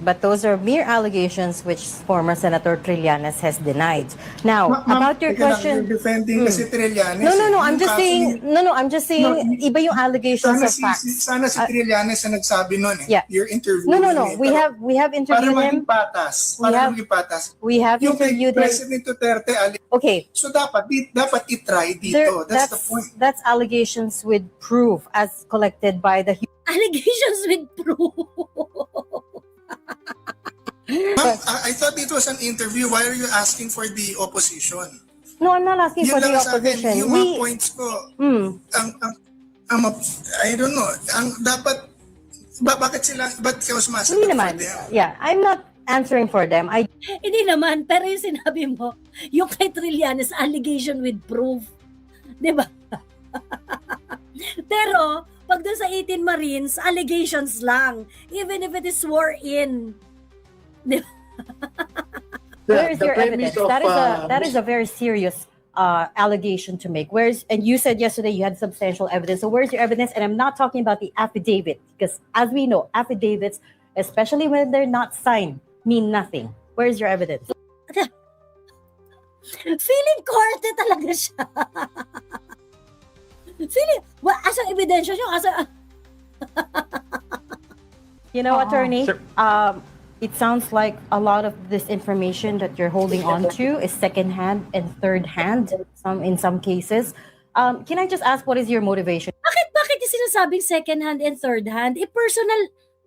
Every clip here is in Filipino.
but those are mere allegations which former Senator Trillanes has denied. Now, about your teka lang, question, you're defending kasi Trillanes. no, I'm Yung just kaso saying, ni- I'm just saying, iba yung allegations sana of facts. sana si Trillanes na nagsabi nun eh. Yeah. You're interviewing No. me. We Pero have para interviewed maging him. patas. We Para have- maging patas. We have Yung kay interviewed him. President Duterte, Okay. so dapat itry dito. That's the point. That's allegations with proof as collected by the Allegations with proof. Ma'am, I thought it was an interview. Why are you asking for the opposition? No, I'm not asking Yun for the lang sa akin, opposition. yung mga points ko, I don't know, dapat, bakit kayo sumasagot Hindi for naman. them? Yeah, I'm not answering for them. Hindi naman, pero yung sinabi mo, yung kay Trillanes, allegation with proof. Di ba? Pero, pag doon sa 18 Marines, allegations lang. Even if it is swore in. Di ba? Where is The your premise evidence? of, That is a very serious allegation to make. And you said yesterday you had substantial evidence. So where's your evidence? And I'm not talking about the affidavit, because as we know, affidavits, especially when they're not signed, mean nothing. Where's your evidence? Feeling korte talaga siya. Feeling, asang ebidensya nyo? You know, attorney, Sir. it sounds like a lot of this information that you're holding on to is secondhand and third hand, in some cases. Can I just ask, what is your motivation? Bakit yung sinasabing second hand and third hand?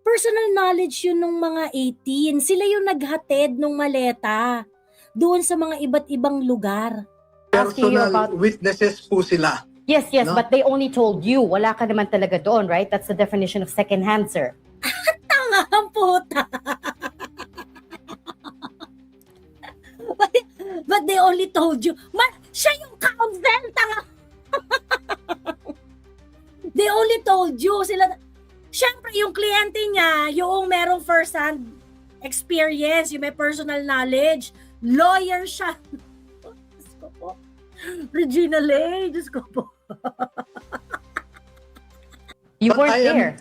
Personal knowledge yun nung mga 18. Sila yung naghatid nung maleta doon sa mga iba't ibang lugar. Asking you personal about- witnesses po sila. Yes, No? but they only told you. Wala ka naman talaga doon, right? That's the definition of second hand, sir. Tanga ang puta. But they only told you. Siya yung counsel, tanga. They only told you. Siyempre, yung kliyente niya, yung merong first-hand experience, yung may personal knowledge, lawyer siya. Diyos ko po. Regina Lay, Diyos ko po. You But weren't there.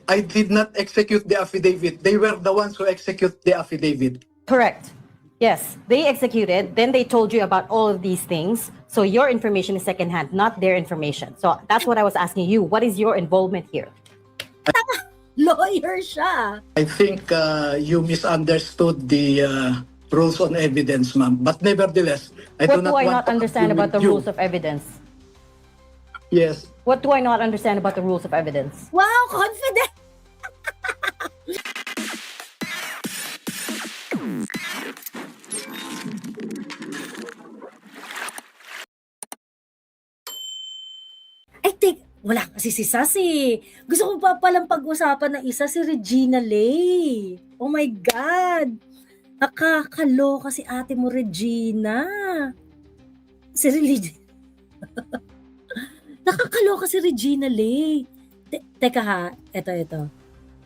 I did not execute the affidavit. They were the ones who execute the affidavit. Correct. Yes, they executed. Then they told you about all of these things. So your information is secondhand, not their information. So that's what I was asking you. What is your involvement here? Lawyer siya. I think you misunderstood the rules on evidence, ma'am. But nevertheless, I What do do not I want not to understand argue about the with you. rules of evidence? Yes. What do I not understand about the rules of evidence? Wow, confident. Wala kasi si Sassy. Gusto ko pa palang pag-usapan ng isa, si Regina Lay. Oh my God. Nakakaloka si ate mo, Regina. Si Regina. Nakakaloka si Regina Lay. Teka ha, ito.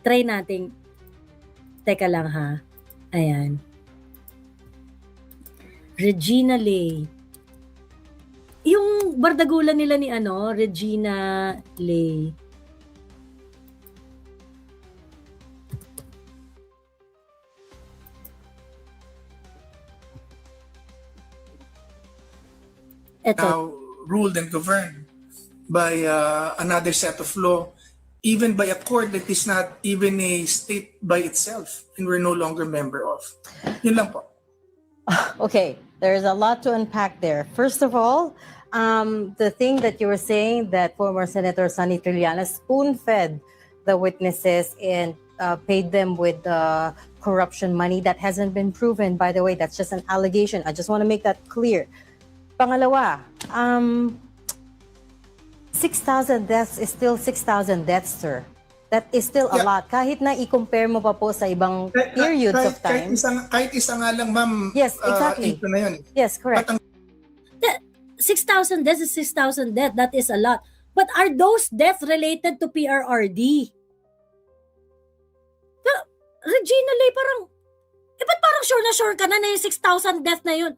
Try nating. Teka lang ha. Ayan. Regina Lay. Yung bardagulan nila ni Regina Lay. Ito. Now ruled and governed by another set of law, even by a court that is not even a state by itself, and we're no longer member of. Yun lang po. Okay, there's a lot to unpack there. First of all, the thing that you were saying that former Senator Sonny Trillanes spoon-fed the witnesses and paid them with corruption money, that hasn't been proven. By the way, that's just an allegation. I just want to make that clear. Pangalawa, 6,000 deaths is still 6,000 deaths, sir. That is still a Yeah. lot. Kahit na i-compare mo pa po sa ibang periods of time. Kahit isa nga lang, ma'am. Yes, exactly. Ito na yun. Yes, correct. But ang 6,000 deaths is 6,000 deaths. That is a lot. But are those deaths related to PRRD? Regina Lay, ba't parang sure na sure ka na yung 6,000 death na yun?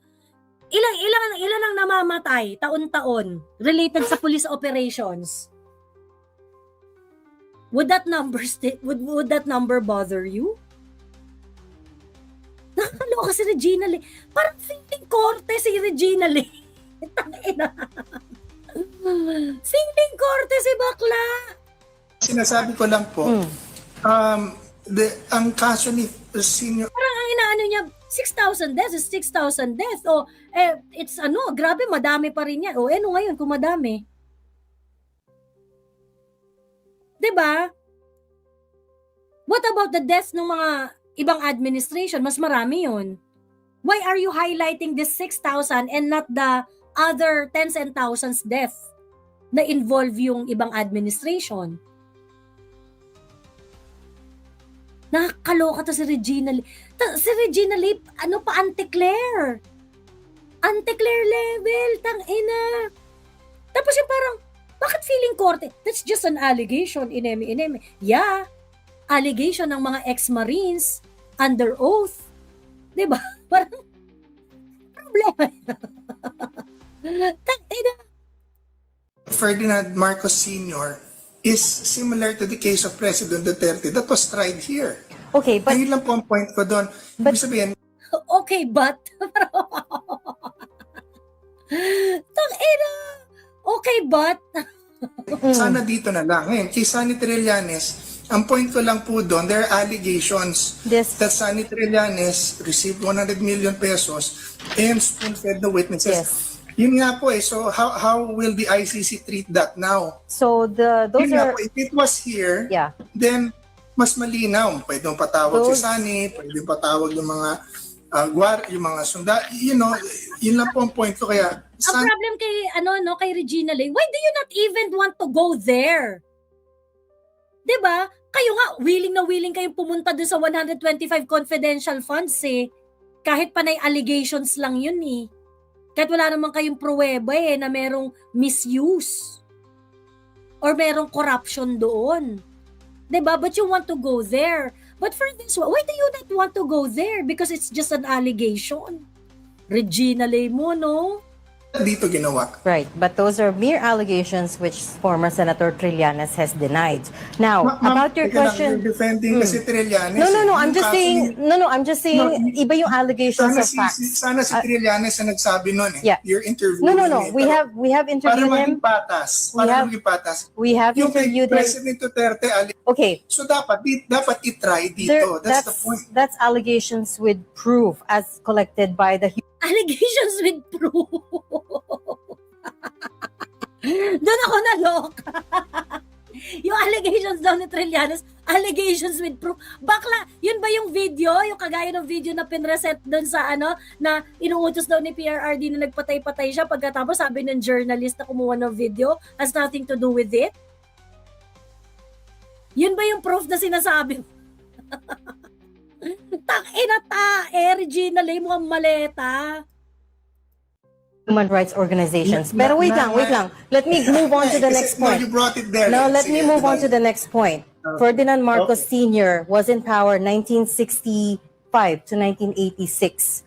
Ilan ang namamatay taon-taon related sa police operations? Would that number bother you? si Regina Lee. Parang feeling korte si Regina Lee. Tangina. Feeling korte si bakla. Sinasabi ko lang po, ang kaso ni Senior Parang ang inaano niya, 6,000 deaths is 6,000 deaths. O, it's grabe, madami pa rin yan. O, ano ngayon kung madami? Diba? What about the deaths ng mga ibang administration? Mas marami yun. Why are you highlighting this 6,000 and not the other tens and thousands death na involve yung ibang administration? Nakakaloka to si Regina Lee. Si Regina Lee, Anti-Claire. Anti-Claire level, tangina. Tapos yung parang, bakit feeling korte? That's just an allegation, ineme. Yeah, allegation ng mga ex-marines under oath. Diba? Parang, problema. Tangina. Ferdinand Marcos Sr. is similar to the case of President Duterte that was tried here. Okay, but Ayun lang po ang point ko doon. Ibig sabihin, Okay, but? Tangina. Okay, but? sana dito na lang. Ngayon, kay Sunny Trillanes, ang point ko lang po doon, there are allegations This- that Sunny Trillanes received 100 million pesos and spoon-fed the witnesses. Yes. Yun nga po so how will the ICC treat that now? so those Yun nga are po, if it was here, yeah. then mas malinaw. Pwede mong patawag si Those- Sunny, pwede mong patawag yung mga yung mga sunda. Yun lang po ang point ko. Kaya, Ang problem kay kay Regina Lee, why do you not even want to go there? 'Di ba? Kayo nga willing na willing kayong pumunta dun sa 125 confidential funds kahit panay allegations lang yun Kahit wala naman kayong pruweba na merong misuse or merong corruption doon. 'Di ba? But you want to go there. But for this one, why do you not want to go there? Because it's just an allegation. Regina Lee mo, no? dito ginawa. Right, but those are mere allegations which former Senator Trillanes has denied. Now, about your teka lang, question, you're defending kasi Trillanes. no, I'm Yung just kaso saying, ni- I'm just saying, iba yung allegations sana of si, facts. sana si Trillanes ang nagsabi nun Yeah. You're interviewing No, me. we Pero have para interviewed maging him. patas. We Para have- maging patas. We have Yung kay interviewed him. President Duterte, Okay, so dapat i-try dito. there, That's the point. that's allegations with proof as collected by the Allegations with proof. Doon ako naloka. Yung allegations daw ni Trillanes, allegations with proof. Bakla, yun ba yung video? Yung kagaya ng video na pinreset doon sa na inuutos daw ni PRRD na nagpatay-patay siya pagkatapos sabi ng journalist na kumuha ng video has nothing to do with it? Yun ba yung proof na sinasabi mo? Tangina Regina Lee mo ang maleta. human rights organizations. Pero wait lang. Let me move on to the next No, you point. brought it there. No, let me Sige, move on diba? to the next point. Ferdinand Marcos Sr. was in power 1965 to 1986.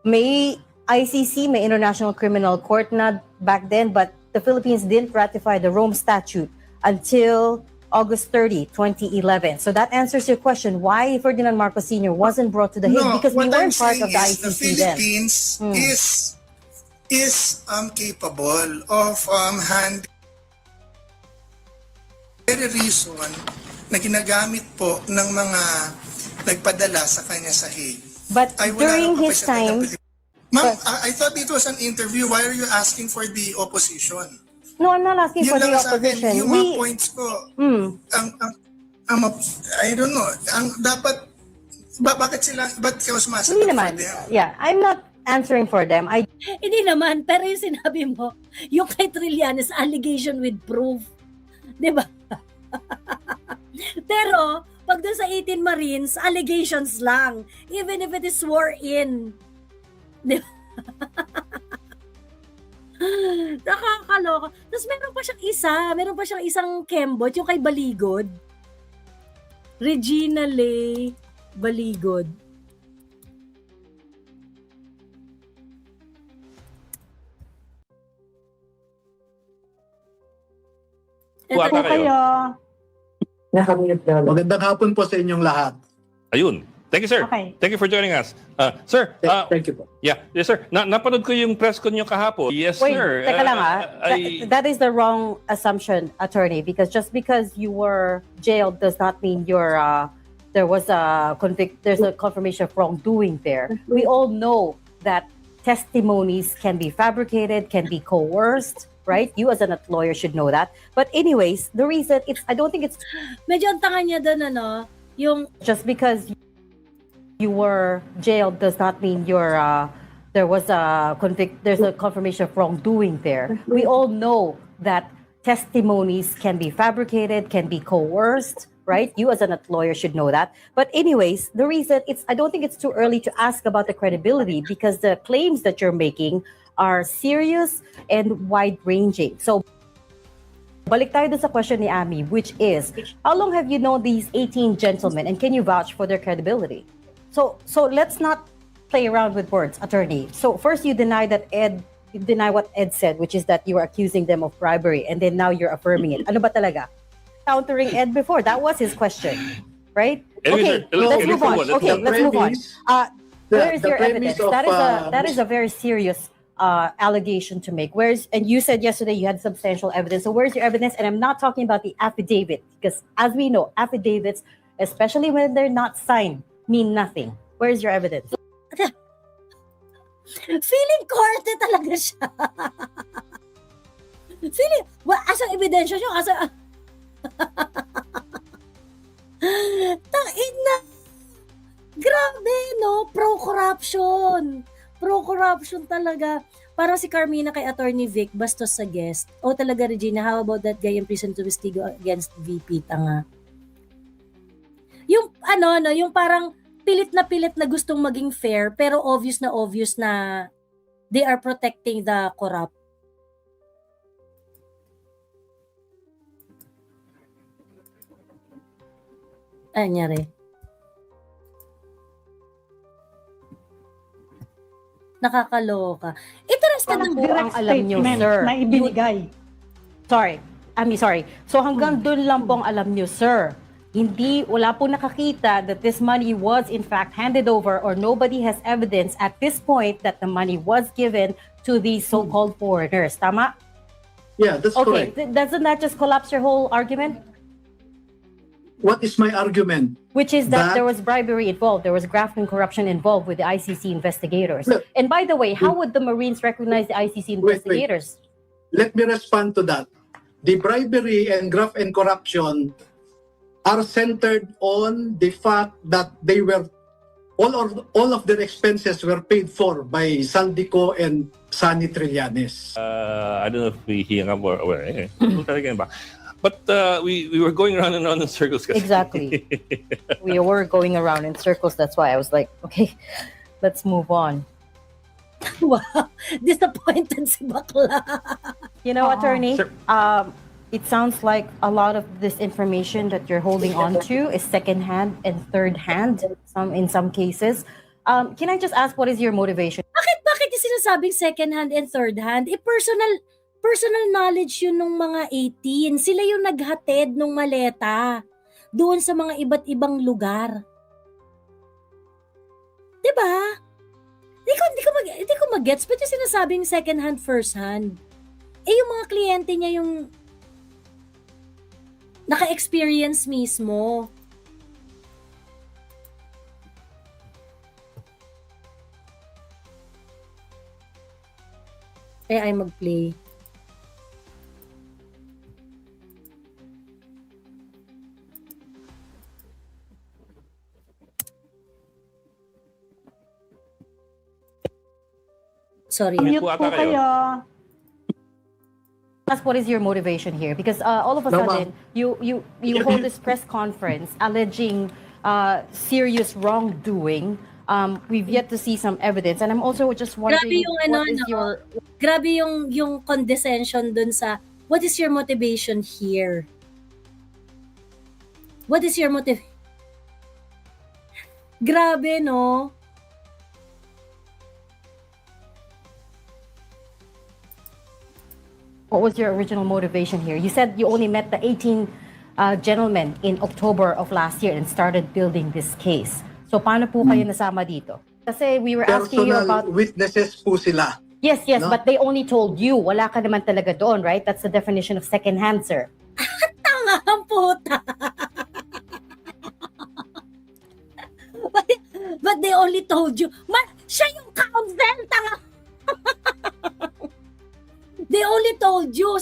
May ICC, may International Criminal Court na back then, but the Philippines didn't ratify the Rome Statute until August 30, 2011. So that answers your question, why Ferdinand Marcos Sr. wasn't brought to the Hague, because we what I'm weren't part saying of the is ICC the then. Philippines is capable of handling very reason na ginagamit po ng mga nagpadala sa kanya sa Hague. But Ay, wala during naman po his siya time, taga-Pilipinas. Ma'am, I thought it was an interview. Why are you asking for the opposition? no, I'm not asking for Yun the lang sa akin, opposition. yung mga points ko, I don't know, dapat, bakit sila, ba't kayo sumasagot Hindi for naman. them? Yeah, I'm not answering for them. Hindi naman, pero yung sinabi mo, yung kay Trillanes, allegation with proof. Di ba? Pero, pag doon sa 18 Marines, allegations lang. Even if it is sworn in. Di ba? Nakakaloka. Tapos meron pa siyang isang kembot, yung kay Baligod. Regina Lee Baligod. Kuwata kayo. Magandang hapon po sa inyong lahat. Ayun. Thank you, sir. Okay. Thank you for joining us. Sir, Thank you po. yeah, yes, sir. Napanood ko yung press con nyo kahapon. Yes, Wait, sir. teka lang that is the wrong assumption, attorney, because just because you were jailed does not mean you're there's a confirmation of wrongdoing there. We all know that testimonies can be fabricated, can be coerced, right? You as a lawyer should know that. But anyways, the reason I don't think it's Medyo ang tanga niya doon, ano, yung just because you were jailed does not mean you're there's a confirmation of wrongdoing there. We all know that testimonies can be fabricated, can be coerced, right? You as a lawyer should know that. But anyways, the reason I don't think it's too early to ask about the credibility because the claims that you're making are serious and wide-ranging. So balik tayo dun sa question ni Ami, which is, how long have you known these 18 gentlemen and can you vouch for their credibility? So let's not play around with words, attorney. So first you deny what Ed said, which is that you are accusing them of bribery, and then now you're affirming it. Ano ba talaga? Countering Ed before, that was his question, right? Anyway, Okay, sir, let's move on. Okay, let's move on. Where is the your evidence? premise That is a very serious allegation to make. And you said yesterday you had substantial evidence. So where's your evidence? And I'm not talking about the affidavit because, as we know, affidavits, especially when they're not signed, mean nothing. Where's your evidence? feeling korte talaga siya. Asang ebidensya nyo? Tangina. Grabe, no? Pro-corruption. Pro-corruption talaga. Parang si Carmina kay Attorney Vic, bastos sa guest. Talaga, Regina, how about that guy in prison to Vestigo against VP? Tanga. Yung, yung parang pilit na gustong maging fair, pero obvious na they are protecting the corrupt. Ay, nangyari. Nakakaloka. Interested Ano ang po ang Direct alam nyo, statement sir? na ibinigay. Sorry. So hanggang doon lang po ang alam nyo, sir. Wala po nakakita that this money was in fact handed over or nobody has evidence at this point that the money was given to these so-called foreigners. Tama? Yeah, that's Okay. correct. Doesn't that just collapse your whole argument? What is my argument? Which is that That- there was bribery involved. There was graft and corruption involved with the ICC investigators. Look. And by the way, how would the Marines recognize the ICC Wait. investigators? Let me respond to that. The bribery and graft and corruption are centered on the fact that they were all of their expenses were paid for by Saldico and Sunny Trillanes. I don't know if we hear or talaga ba? But we were going around and around in circles. Kasi. Exactly. We were going around in circles. That's why I was like, okay, let's move on. Wow, disappointed si bakla. You know, attorney, Sir. it sounds like a lot of this information that you're holding on to is secondhand and third hand in some cases. Can I just ask, what is your motivation? Bakit yung sinasabing second hand and third hand? Personal knowledge yun nung mga 18. Sila yung naghatid nung maleta doon sa mga iba't ibang lugar. Diba? Hindi ko mag-gets. Ba't yung sinasabing second hand, first hand? Yung mga kliyente niya yung naka-experience mismo. Ay mag-play. Sorry. Mute Mute po po ata kayo. kayo. That's what is your motivation here? Because all of a No, sudden, you hold this press conference alleging serious wrongdoing. We've yet to see some evidence, and I'm also just wondering Grabe yung what is your Grabe yung condescension dun sa what is your motivation here? What is your motive? Grabe, no? what was your original motivation here? You said you only met the 18 gentlemen in October of last year and started building this case. So paano po kayo nasama dito? Kasi we were asking you Personal about... witnesses po sila. Yes, No? but they only told you. Wala ka naman talaga doon, right? That's the definition of second-hand, sir. Tanga ang puta. But they only told you. Siya yung counsel, tanga. They only told you.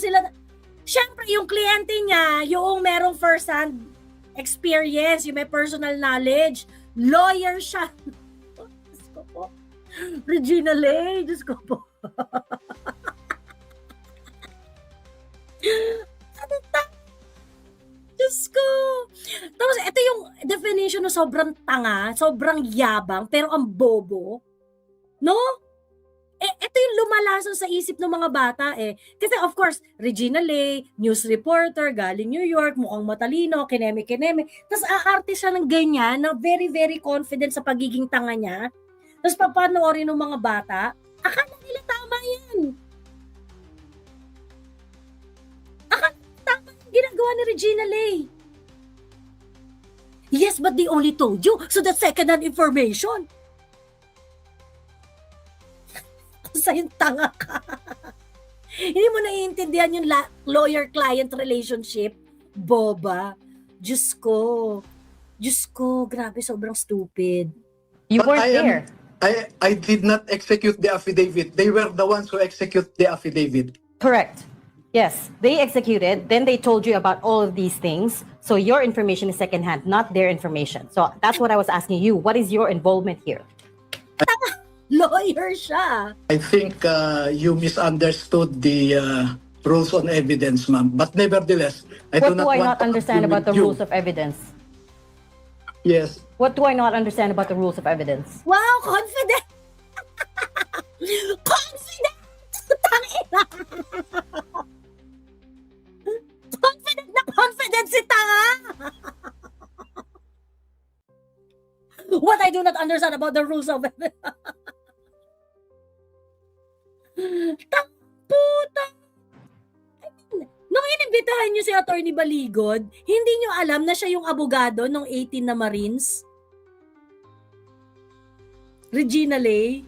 Siyempre, yung kliyente niya, yung merong first-hand experience, yung may personal knowledge, lawyer siya. Diyos ko po. Regina Lay, Diyos ko po. Diyos ko. Tapos, ito yung definition na sobrang tanga, sobrang yabang, pero ang bobo. No? Ito yung lumalason sa isip ng mga bata eh. Kasi of course, Regina Lay, news reporter, galing New York, mukhang matalino, kineme-kineme. Tapos aarte siya ng ganyan, na very, very confident sa pagiging tanga niya. Tapos papanoorin ng mga bata, akala nila tama yan. Akala tama yung ginagawa ni Regina Lay. Yes, but they only told you, so that's second-hand information. Sa'yo tanga ka. Hindi mo naiintindihan yung lawyer-client relationship. Boba. Diyos ko. Diyos ko, grabe, sobrang stupid. You But weren't there. I did not execute the affidavit. They were the ones who execute the affidavit. Correct. Yes, they executed. Then they told you about all of these things. So your information is secondhand, not their information. So that's what I was asking you. What is your involvement here? Lawyer siya. I think you misunderstood the rules on evidence, ma'am. But nevertheless, I What do do not I want not to understand argue about the with you. rules of evidence? Yes. What do I not understand about the rules of evidence? Wow, confident. Confident. Tangina. Confident si tanga. What I do not understand about the rules of evidence. Puta. I mean, nung inimbitahan niyo si Attorney Baligod, hindi niyo alam na siya yung abogado ng 18 na Marines? Regina Lay?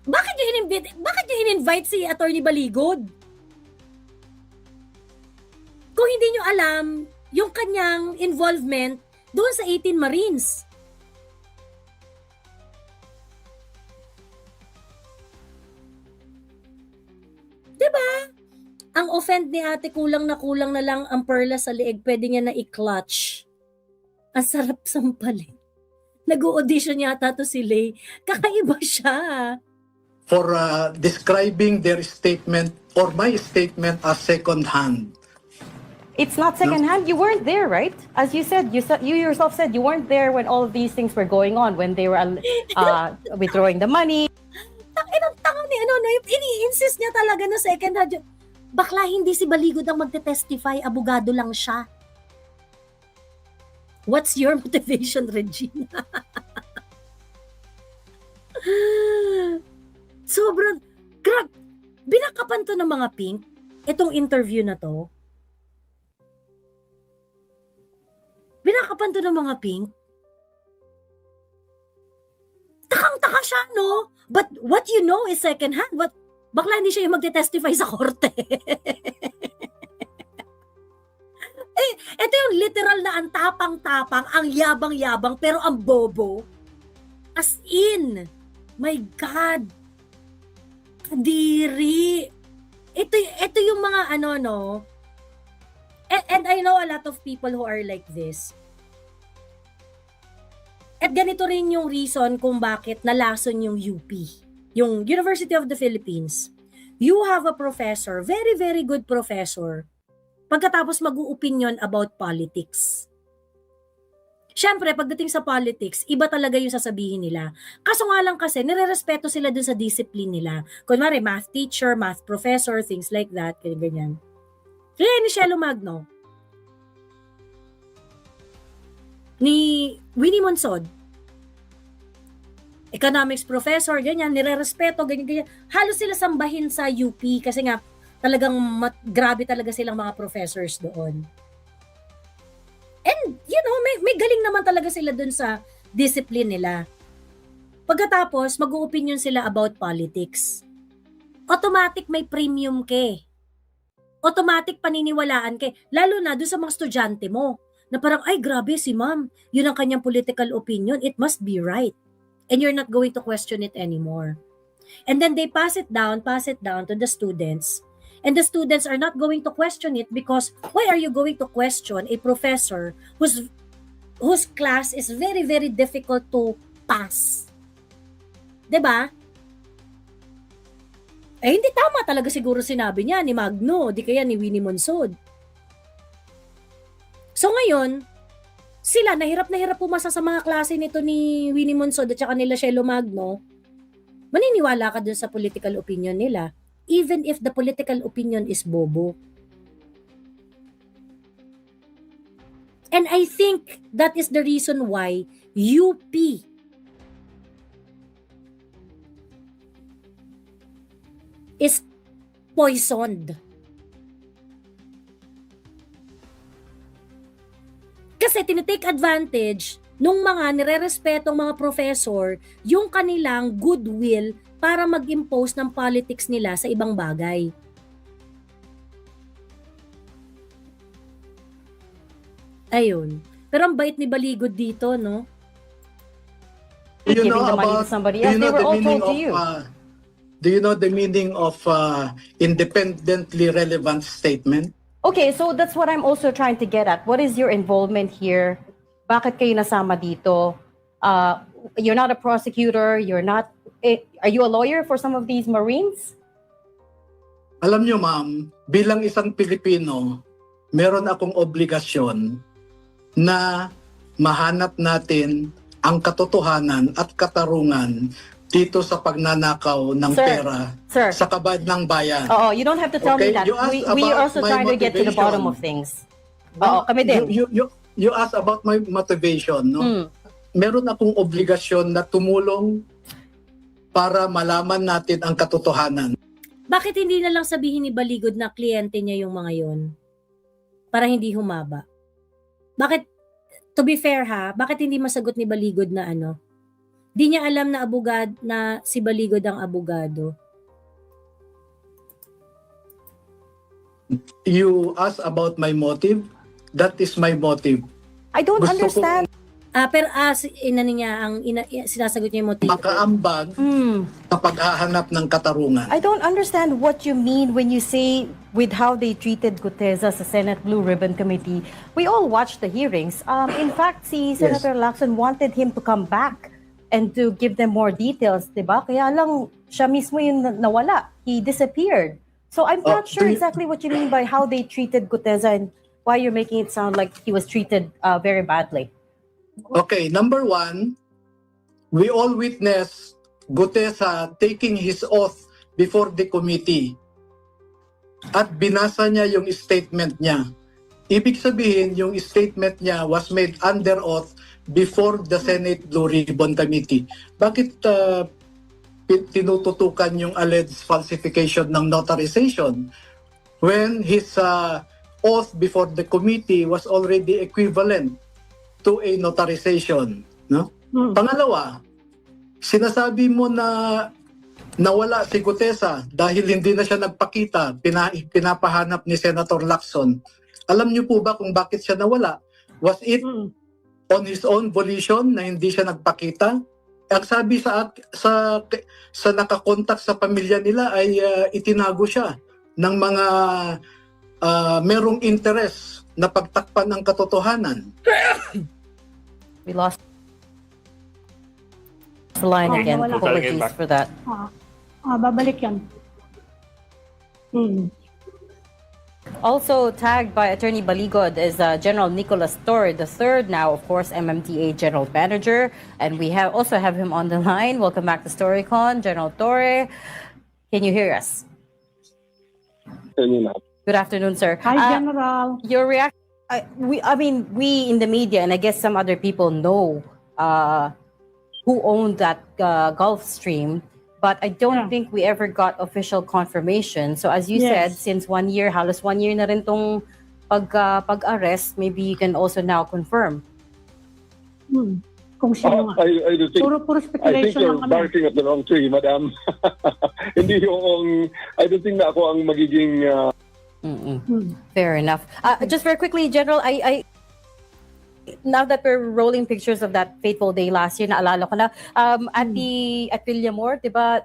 Bakit niyo in-invite si Attorney Baligod? Kung hindi niyo alam yung kanyang involvement doon sa 18 Marines. Diba? Ang offend ni ate kulang na lang ang perla sa leeg, pwede niya na i-clutch. Ang sarap sampalin. Nag-audition yata to si Lay. Kakaiba siya. For describing their statement or my statement as second-hand. It's not secondhand. You weren't there, right? As you said, you yourself said you weren't there when all of these things were going on, when they were withdrawing the money. Tang ni ini-insist niya talaga na second hand. Bakla, hindi si Baligod ang magte-testify, abogado lang siya. What's your motivation, Regina? Sobrang, grab, binakapan to ng mga pink, itong interview na to. Binakapan to ng mga pink. Takang-taka siya, no? But what you know is second hand. Bakla hindi siya yung magte-testify sa korte. Ito yung literal na ang tapang-tapang, ang yabang-yabang, pero ang bobo. As in, my God. Kadiri. Ito yung mga no? And I know a lot of people who are like this. At ganito rin yung reason kung bakit nalason yung UP, yung University of the Philippines. You have a professor, very, very good professor, pagkatapos mag-u-opinion about politics. Siyempre, pagdating sa politics, iba talaga yung sasabihin nila. Kaso nga lang kasi, nire-respeto sila dun sa discipline nila. Kunwari, math teacher, math professor, things like that, ganyan. Kaya ni Shelo Magno, ni Winnie Monsod, economics professor, ganyan, nire-respeto, ganyan. Halos sila sambahin sa UP kasi nga talagang grabe talaga silang mga professors doon. And, may may galing naman talaga sila dun sa discipline nila. Pagkatapos, mag-opinion sila about politics. Automatic may premium ke. Automatic paniniwalaan ke. Lalo na dun sa mga estudyante mo. Na parang, ay grabe si ma'am. Yun ang kanyang political opinion. It must be right. And you're not going to question it anymore. And then they pass it down to the students. And the students are not going to question it because why are you going to question a professor whose class is very, very difficult to pass? 'Di ba? Eh, hindi tama talaga siguro sinabi niya ni Magno, di kaya ni Winnie Monsod. So ngayon, sila nahirap pumasa sa mga klase nito ni Winnie Monsod at saka nila Shelo Magno. Maniniwala ka dun sa political opinion nila, even if the political opinion is bobo. And I think that is the reason why UP is poisoned. Kasi tinitake advantage nung mga nire-respetong mga professor yung kanilang goodwill para mag-impose ng politics nila sa ibang bagay. Ayun. Pero ang bait ni Baligod dito, no? Do you Giving know the money to about, somebody do else. you They know were the all meaning told to of, you. do you know the meaning of independently relevant statement? Okay, so that's what I'm also trying to get at. What is your involvement here? Bakit kayo nasama dito? You're not a prosecutor. You're not. Are you a lawyer for some of these Marines? Alam nyo, ma'am, bilang isang Pilipino, meron akong obligasyon na mahanap natin ang katotohanan at katarungan dito sa pagnanakaw ng Sir, pera Sir. sa kabad ng bayan. Oh, you don't have to tell Okay, me that. you asked We are about also my trying to get to the bottom of motivation. things. Oo, kami din. You asked about my motivation, no? Mm. Meron akong obligasyon na tumulong para malaman natin ang katotohanan. Bakit hindi na lang sabihin ni Baligod na kliyente niya yung mga yon? Para hindi humaba. Bakit, to be fair ha, bakit hindi masagot ni Baligod na ano? Di niya alam na na si Baligod ang abogado. You asked about my motive. That is my motive. I don't Gusto ko understand. Pero sinasagot niya yung motibo. makaambag sa paghahanap ng katarungan. I don't understand what you mean when you say with how they treated Guteza sa Senate Blue Ribbon Committee. We all watched the hearings. In fact, si Senator Lacson wanted him to come back and to give them more details, diba? Kaya lang siya mismo yung nawala. He disappeared. So I'm not sure exactly what you mean by how they treated Guteza and why you're making it sound like he was treated very badly. Okay, number one, we all witnessed Guteza taking his oath before the committee at binasa niya yung statement niya. Ibig sabihin, yung statement niya was made under oath before the Senate Blue Ribbon Committee. Bakit tinututukan yung alleged falsification ng notarization when his oath before the committee was already equivalent to a notarization, no? Pangalawa, sinasabi mo na nawala si Guteza dahil hindi na siya nagpakita, pinapahanap ni Senator Lacson. Alam niyo po ba kung bakit siya nawala? Was it on his own volition na hindi siya nagpakita? Ang sabi sa nakakontak sa pamilya nila ay itinago siya ng mga merong interest na pagtakpan ng katotohanan. We lost the line again. nawala. Apologies Back. for that. Babalik yan. Also tagged by Attorney Baligod is General Nicolas Torre III, now of course MMDA General Manager, and we also have him on the line. Welcome back to Storycon, General Torre. Can you hear us? Good afternoon, sir. Hi, General. Your reaction? We in the media, and I guess some other people know who owned that Gulfstream. But I don't think we ever got official confirmation. So as you said, since 1 year, halos 1 year na rin tong pag-arrest, maybe you can also now confirm. Kung sino nga. I do think Puro I think speculation you're lang kami. barking at the wrong tree, madam. Hindi yung I don't think na ako ang magiging Fair enough. Just very quickly, General, I now that we're rolling pictures of that fateful day last year, naalala ko na, at Villamor, di ba,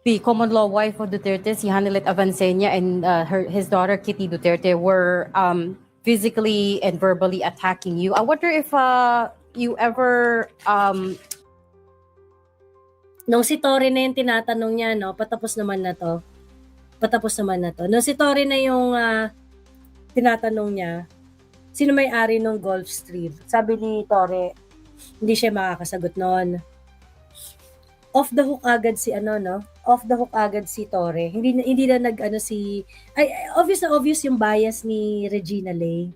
the common law wife of Duterte, si Hanilet Avancenia, and his daughter, Kitty Duterte, were physically and verbally attacking you. I wonder if you ever Nung si Tori na yung tinatanong niya, no, patapos naman na to. Nung si Tori na yung tinatanong niya, sino may-ari ng Gulfstream? Sabi ni Tori, hindi siya makakasagot noon. Off the hook agad si Off the hook agad si Tori. Hindi na obvious yung bias ni Regina Lay.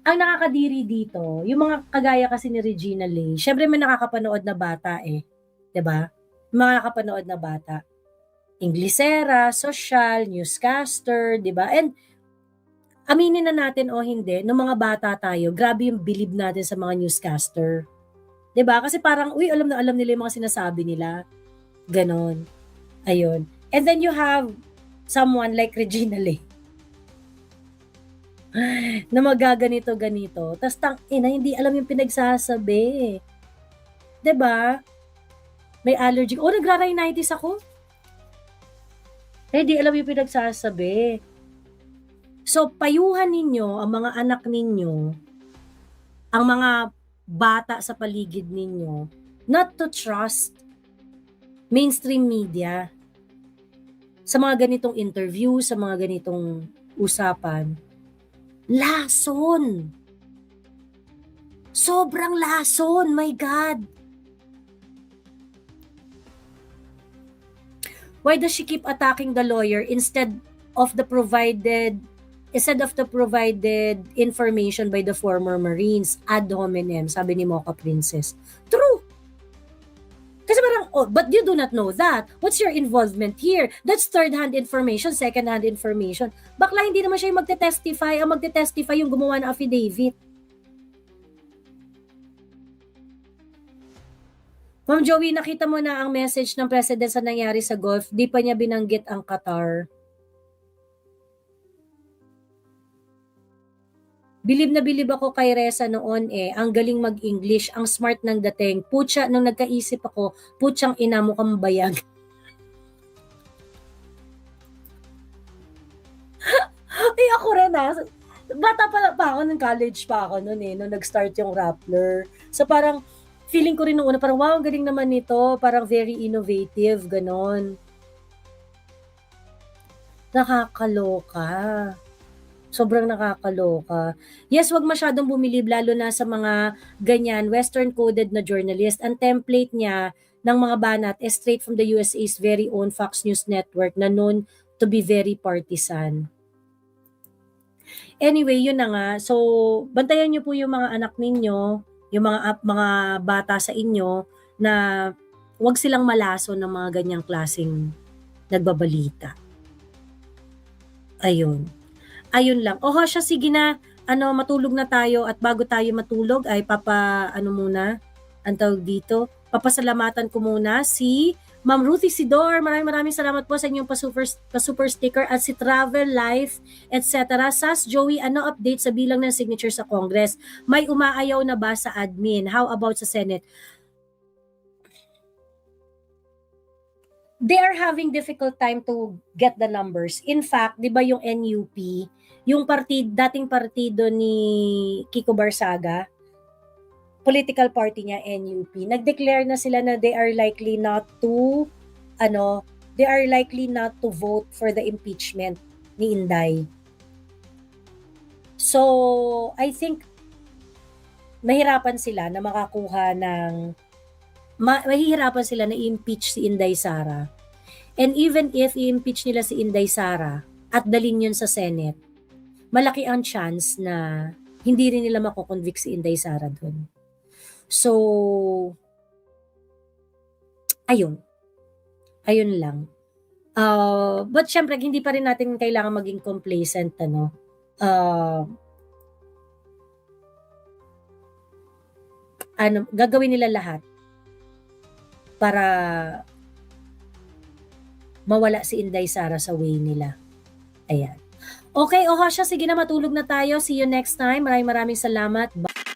Ang nakakadiri dito, yung mga kagaya kasi ni Regina Lay, syempre may nakakapanood na bata eh. 'Di ba? Mga nakapanood na bata. Inglesera, social, newscaster, 'di ba? And aminin na natin o hindi, nung mga bata tayo, grabe yung believe natin sa mga newscaster. 'Di ba? Kasi parang alam nila yung mga sinasabi nila. Ganon. Ayun. And then you have someone like Regina Lay na magaganito-ganito. Tapos hindi alam yung pinagsasabi. 'Di ba? May allergy. Nagra-rhinitis ako. Hindi alam yung pinagsasabi. So, payuhan ninyo ang mga anak ninyo, ang mga bata sa paligid ninyo, not to trust mainstream media sa mga ganitong interview, sa mga ganitong usapan. Lason! Sobrang lason, my God! Why does she keep attacking the lawyer instead of the provided information by the former Marines ad hominem, sabi ni Mocha Princess? True. Kasi parang, but you do not know that. What's your involvement here? That's third-hand information, second-hand information. Bakla, hindi naman siya yung magte-testify. Ang magte-testify yung gumawa ng affidavit. Ma'am Joey, nakita mo na ang message ng President sa nangyari sa Gulf. Di pa niya binanggit ang Qatar. Bilib na bilib ako kay Reza noon eh. Ang galing mag-English, ang smart ng dating. Putya, nung nagkaisip ako, putyang ina mo kang bayag. Ay, ako rin bata pa ako, nung college pa ako noon eh, nung nag-start yung Rappler. So parang, feeling ko rin noong una, parang wow, ang galing naman nito. Parang very innovative, ganon. Nakakaloka. Sobrang nakakaloka. Yes, wag masyadong bumilib, lalo na sa mga ganyan, Western-coded na journalist. Ang template niya ng mga banat is straight from the USA's very own Fox News Network na known to be very partisan. Anyway, yun na nga. So, bantayan niyo po yung mga anak ninyo, yung mga bata sa inyo, na wag silang malaso ng mga ganyang klaseng nagbabalita. Ayun lang. Siya, sige na, matulog na tayo, at bago tayo matulog ay ang tawag dito, papasalamatan ko muna si Ma'am Ruth Isidore. Maraming salamat po sa inyong pa-super sticker, at si Travel Life, etc. Sas Joey, ano update sa bilang ng signature sa Congress? May umaayaw na ba sa admin? How about sa Senate? They are having difficult time to get the numbers. In fact, di ba yung NUP, yung dating partido ni Kiko Barsaga, political party niya, NUP, nag-declare na sila na they are likely not to vote for the impeachment ni Inday. So, I think mahihirapan sila na i-impeach si Inday Sara. And even if i-impeach nila si Inday Sara at dalhin yun sa Senate, malaki ang chance na hindi rin nila makoconvict si Inday Sara doon. So, ayun lang. But syempre, hindi pa rin natin kailangan maging complacent, gagawin nila lahat para mawala si Inday Sara sa way nila. Ayan. Okay, Ohasha, sige na, matulog na tayo. See you next time. Maraming salamat. Bye.